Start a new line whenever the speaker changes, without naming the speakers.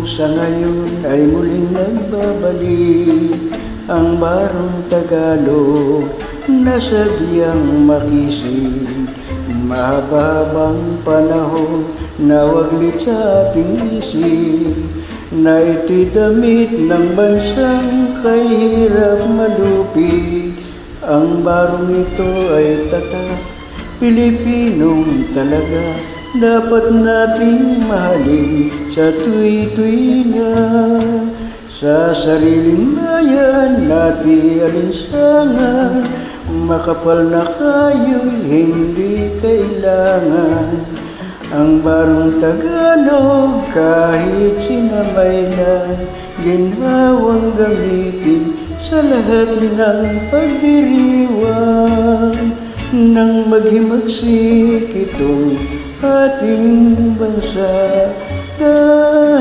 sa ngayon ay muling nagbabalik ang barong Tagalog na sadyang makisig. Mahaba-habang panahon na waglit sa ating isip, na ito'y damit ng bansang kay hirap malupit. Ang barong ito ay tatak, Pilipinong talaga, dapat nating mahalin sa tuwi-tuwi na. Sa sariling bayan natin alinsangan, makapal na kayo'y hindi kailangan. Ang barong Tagalog kahit sinamay na, ginhawang gamitin sa lahat ng pagdiriwang. Nang maghimagsik itong ating bansa,